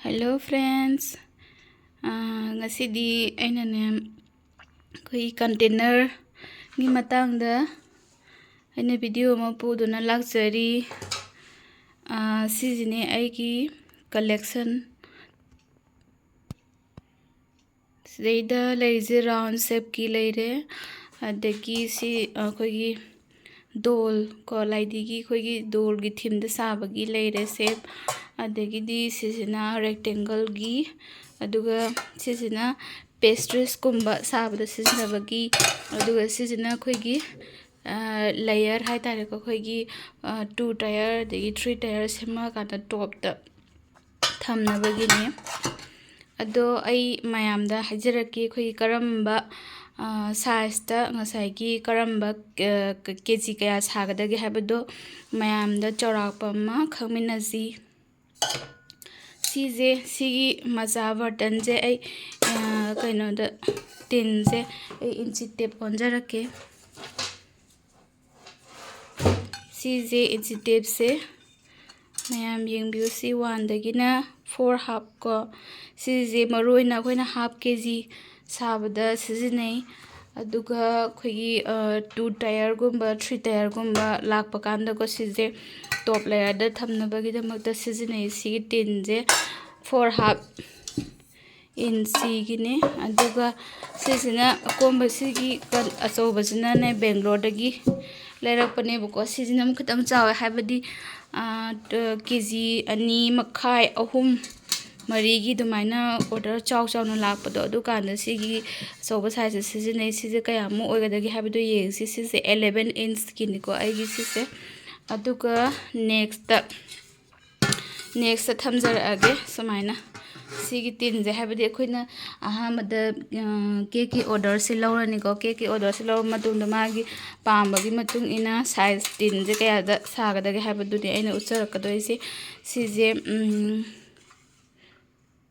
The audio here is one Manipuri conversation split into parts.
Hello friends. Ngasidi aina ne koi container ni matangda aina video ma puduna lakjari. Sijine aigi collection sidaida leise round shape ki leire adagi si koi doll ko laidigi koi doll gi theme da sabagi leire shape adagidi sisina rectangle gi aduga sisina pastries kumba sabada sisinabagi aduga sisina koi gi layer hai tare ko koi gi 2 tier adagi 3 tier sema kana top da thamnabagi ne ado ai mayamda hajaraki koi karamba size ta ngasai gi karamba kg kaya sagadagi habado mayamda chorakpa ma khangminaji size sigi maza bartan je ai kaino da tin je ai inchi tape onjarake size inchi tape se mayam yengbiu si 1 dagina 4 half ko size maroina koina half kg sabada sijinai aduga khoi 2 tier gumba 3 tier gumba lakpa kanda ko size top layer da thamnabagi da makta sijinai si tin je 4 half inchi gine aduga sisina komba sigi achobasina ne Bangalore dagi lerakpane buko sijina mukhtang chawe habadi kg ani makhai ahum marigi dumaina order chaw chaw no lakpado adu kanda sigi soba size sijinai sije kaya mu oigadagi habado yengsi sise 11 inch kini ko aigi sise aduga next thamjarage sumaina sigi tin je habadi khoina ahamada cake ki order se lawrani ko cake ki order se lawr matungda magi pambagi matung ina size tin je kaya da sagadagi habadu ni aina ucharakadoi sije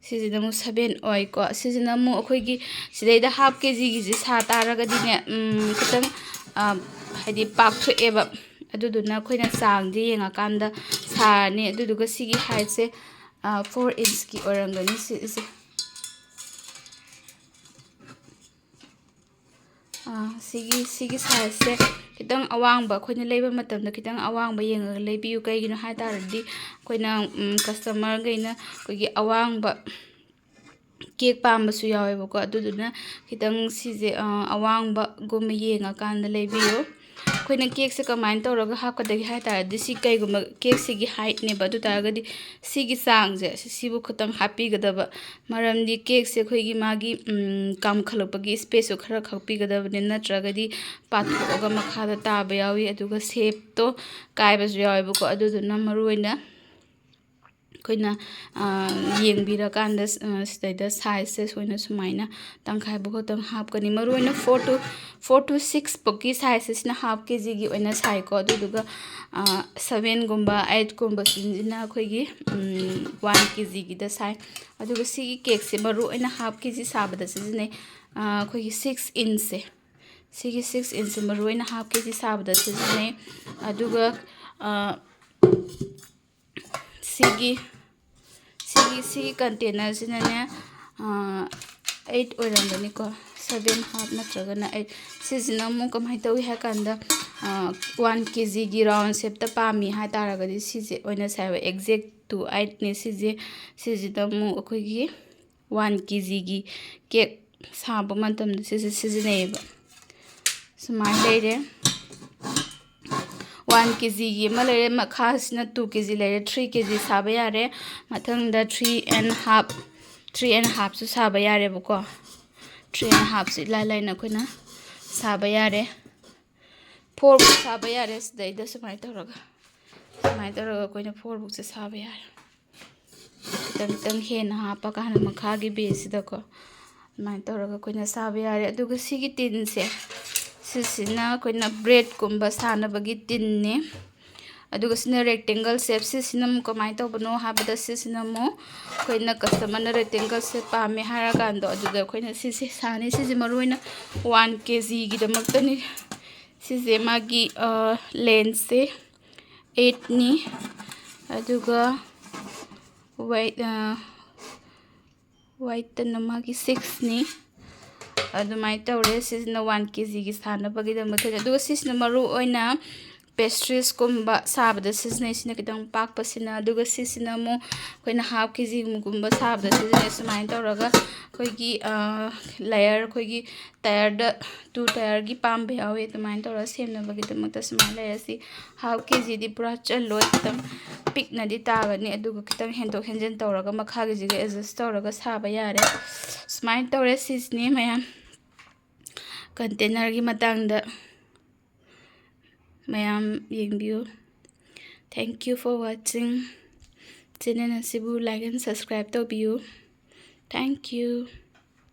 sijina mu 7 oi ko sijina mu akhoigi sidaida half kg gi ji sa taragadi ne kitang hadi pak thoeba aduduna khoina chang je yenga kanda sarni aduduga sigi height se 4 inch ki orangani sise sigi size se kitang awangba khoina leiba matamda kitang awangba yenga leibiu kaigino hai taradi khoina customer gaina kogi awangba cake pambasu yawebako aduduna kitang sije awangba goma yenga kanda leibiu khoina cake se kamain tawraga hapkadagi hai taradi si kaiguma cake sigi height ne badu taragadi sigi changje sibu khutang hapigadaba maramdi cake se khoigi magi kam khalapagi space so khara khakpigadaba ne natragadi pathoga makhada taba yawi aduga shape to kaibasu yawebako aduduna maruina khoina yengbira kanda sidaida size soina sumaina tangkhai bu khotang half kani maruina 4 to 6 poki size sina half kg gi oina sai ko aduduga 7 gumba 8 gumba sinjina khoigi 1 kg gi da sai aduga sigi cake se maruina half kg sabada sijine khoigi 6 inch se sigi 6 inch maruina half kg sabada sijine aduga sigi container sinane 8 oirangani ko 7 half natragana 8 sijina mu kamai tawi hakanda 1 kg gi round shape ta pami ha taragadi sije oina saiwa exact to 8 ne sijida mu akoigi 1 kg gi cake saba matamda sijinaiba sumai leire 1 kg gi ma leire makhasina 2 kg leire 3 kg saba yare mathangda 3 and half su saba yare buko 3 and half si lai na khoina saba yare 4 bu saba yare sidaida sumai tawraga koina 4 bu se saba yare tang hena hapa kana makhagi base da ko mai tawraga koina saba yare aduga sigi tin se sisina koina bread kumba sanabagi tin ne aduga sina rectangle shape sisina mu kamai tawbano habada sisina mu koina customer na rectangle shape pame haragando aduga koina sisi sani sisi maruina 1 kg gi damaktani sise magi length se 8 ni aduga weight ꯋꯥꯏꯠꯇꯅ ꯃꯥꯒꯤ 6ꯅꯤ ꯑꯗꯨꯃꯥꯏꯅ ꯇꯧꯔꯦ ꯁꯤꯁꯤꯅ 1 kgꯒꯤ ꯁꯥꯅꯕꯒꯤꯗꯃꯛꯇ ꯑꯗꯨꯒ ꯁꯤꯁꯤꯅ ꯃꯔꯨ ꯑꯣꯏꯅ ꯄꯦꯁꯇ꯭ꯔꯤꯁꯀꯨꯝꯕ ꯁꯥꯕꯗ ꯁꯤꯖꯤꯟꯅꯩ ꯁꯤꯅ ꯈꯤꯇꯪ ꯄꯥꯛꯄꯁꯤꯅ ꯑꯗꯨꯒ ꯁꯤꯁꯤꯅ ꯑꯃꯨꯛ ꯑꯩꯈꯣꯏꯅ ½ kgꯒꯨꯝꯕ ꯁꯥꯕꯗ ꯁꯤꯖꯤꯟꯅꯩ ꯁꯨꯃꯥꯏꯅ ꯇꯧꯔꯒ ꯑꯩꯈꯣꯏꯒꯤ ꯂꯦꯌꯔ ꯑꯩꯈꯣꯏꯒꯤ ꯇꯥꯌꯔꯗ 2 ꯇꯥꯌꯔꯒꯤ ꯄꯥꯝꯕ ꯌꯥꯎꯋꯤ ꯑꯗꯨꯃꯥꯏꯅ ꯇꯧꯔꯒ ꯁꯦꯝꯅꯕꯒꯤꯗꯃꯛꯇ ꯁꯨꯃꯥꯏꯅ ꯂꯩꯔꯦ ꯁꯤ ½ kgꯗꯤ ꯄꯨꯔꯥ ꯆꯜꯂꯣꯏ ꯈꯤꯇꯪ ꯄꯤꯛꯅꯗꯤ ꯇꯥꯒꯅꯤ ꯑꯗꯨꯒ ꯈꯤꯇꯪ ꯍꯦꯟꯗꯣꯛ ꯍꯦꯟꯖꯤꯟ ꯇꯧꯔꯒ ꯃꯈꯥꯒꯤꯁꯤꯒ ꯑꯦꯗꯖꯁ ꯇꯧꯔꯒ ꯁꯥꯕ ꯌꯥꯔꯦ ꯁꯨꯃꯥꯏꯅ ꯇꯧꯔꯦ ꯁꯤꯁꯤꯅꯤ ꯃꯌꯥꯝ ꯀꯟꯇꯦꯅꯔꯒꯤ ꯃꯇꯥꯡꯗ ꯃꯌꯥꯝ ꯌꯦꯡꯕꯤꯌꯨ thank you four washing channel ꯑꯁꯤꯕꯨ ꯂꯥꯏꯛ ꯑꯦꯟ ꯁꯕꯁꯀ꯭ꯔꯥꯏꯕ ꯇꯧꯕꯤꯌꯨ ꯊꯦꯡꯛ ꯌꯨ